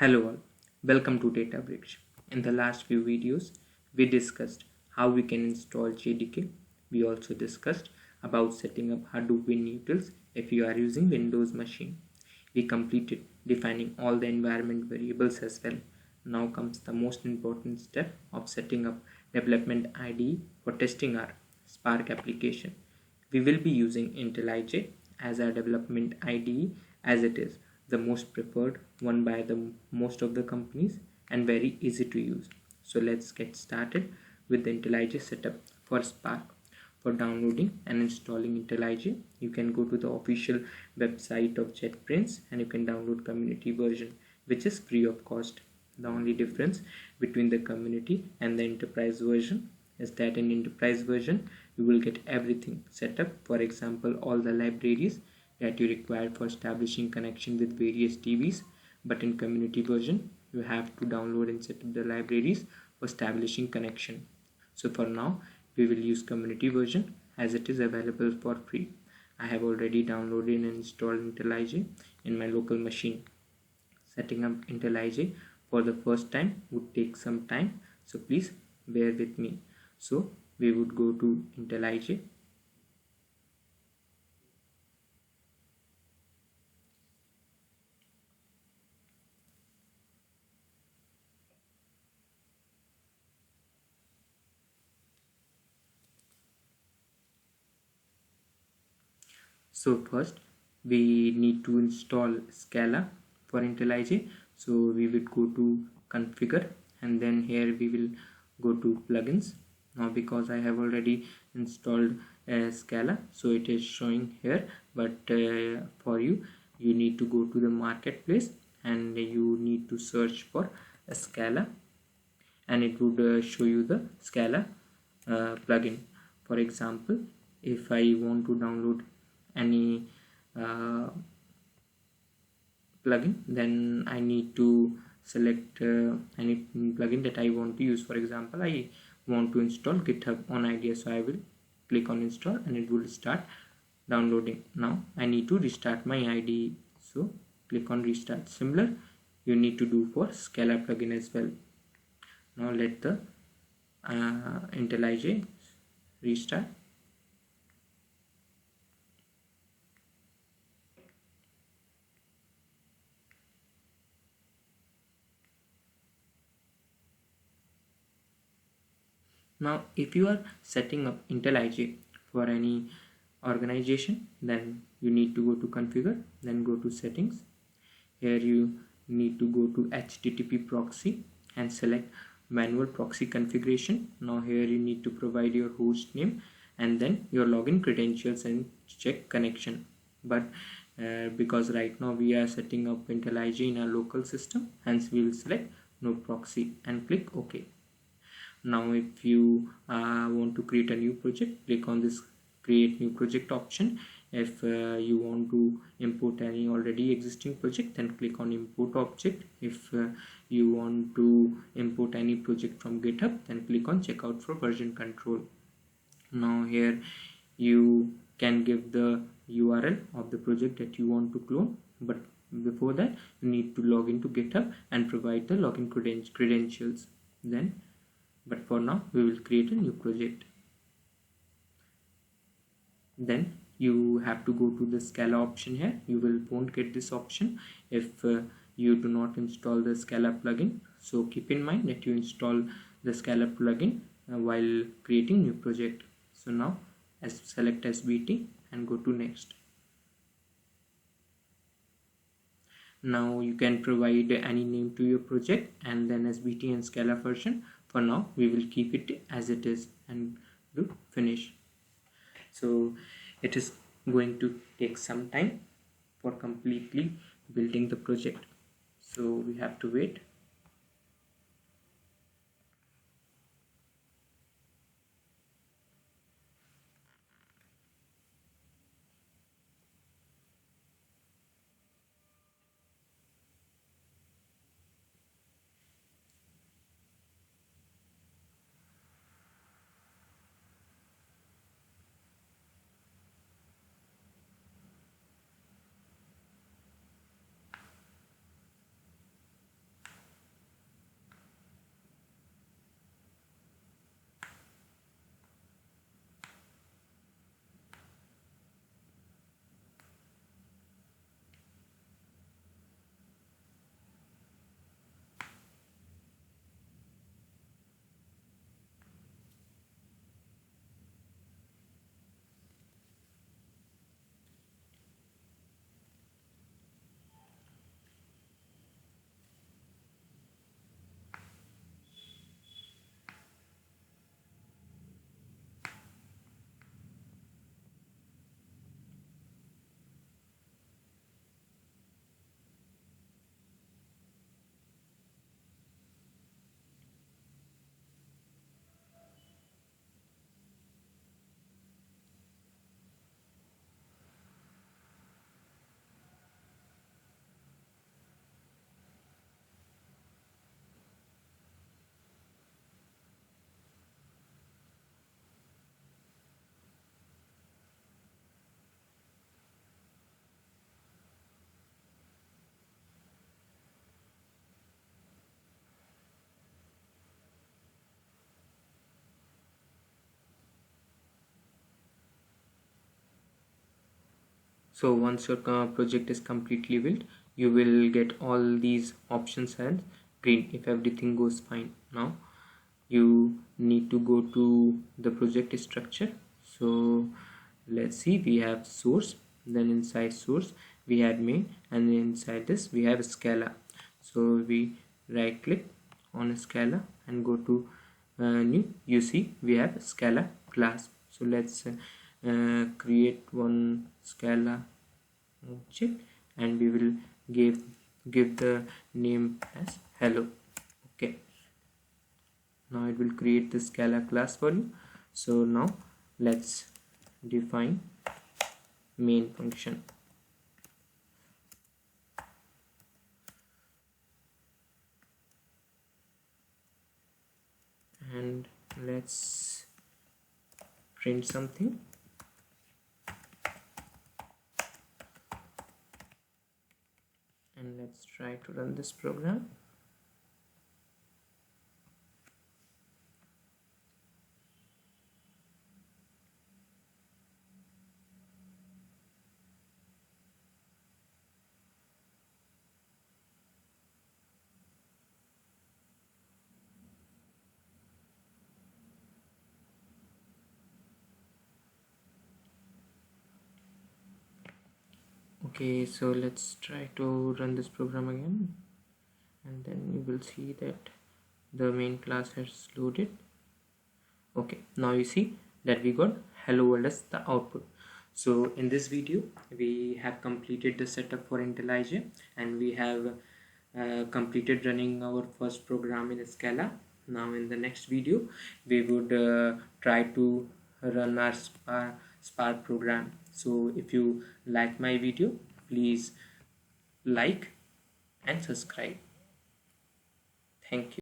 Hello all, welcome to Databricks. In the last few videos, we discussed how we can install JDK. We also discussed about setting up Hadoop WinUtils if you are using Windows machine. We completed defining all the environment variables as well. Now comes the most important step of setting up development IDE for testing our Spark application. We will be using IntelliJ as our development IDE as it is the most preferred one by the most of the companies and very easy to use. So let's get started with the IntelliJ setup for Spark. For downloading and installing IntelliJ, you can go to the official website of JetBrains and you can download community version, which is free of cost. The only difference between the community and the enterprise version is that in enterprise version you will get everything set up, for example all the libraries that you require for establishing connection with various TVs, but in community version you have to download and set up the libraries for establishing connection. So for now we will use community version as it is available for free. I have already downloaded and installed IntelliJ in my local machine. Setting up IntelliJ for the first time would take some time, so please bear with me. So we would go to IntelliJ. So first we need to install Scala for IntelliJ. So we would go to configure and then here we will go to plugins. Now because I have already installed Scala, so it is showing here, but for you need to go to the marketplace and you need to search for Scala and it would show you the Scala plugin. For example, if I want to download any plugin, then I need to select any plugin that I want to use. For example, I want to install GitHub on IDEA, so I will click on install and it will start downloading. Now I need to restart my IDE, so click on restart. Similar you need to do for Scala plugin as well. Now let the IntelliJ restart. Now if you are setting up IntelliJ for any organization, then you need to go to configure, then go to settings. Here you need to go to HTTP proxy and select manual proxy configuration. Now here you need to provide your host name and then your login credentials and check connection. But because right now we are setting up IntelliJ in our local system, hence we will select no proxy and click OK. Now if you want to create a new project, click on this create new project option. If you want to import any already existing project, then click on import object. If you want to import any project from GitHub, then click on checkout for version control. Now here you can give the URL of the project that you want to clone, but before that you need to log into GitHub and provide the login credentials. But for now we will create a new project. Then you have to go to the Scala option here. You won't get this option if you do not install the Scala plugin. So keep in mind that you install the Scala plugin while creating new project. So now select SBT and go to next. Now you can provide any name to your project and then SBT and Scala version. For now we will keep it as it is and do finish. So it is going to take some time for completely building the project, so we have to wait. So once your project is completely built, you will get all these options and green if everything goes fine. Now you need to go to the project structure. So let's see, we have source, then inside source we have main, and inside this we have Scala. So we right click on Scala and go to new. You see we have Scala class. So let's create one Scala object, and we will give the name as hello. Okay, now it will create the Scala class for you. So now let's define main function. And let's print something. And let's try to run this program. Okay, so let's try to run this program again, and then you will see that the main class has loaded. Okay, now you see that we got hello world as the output. So in this video we have completed the setup for IntelliJ, and we have completed running our first program in Scala. Now in the next video we would try to run our Spark program. So if you like my video, please like and subscribe. Thank you.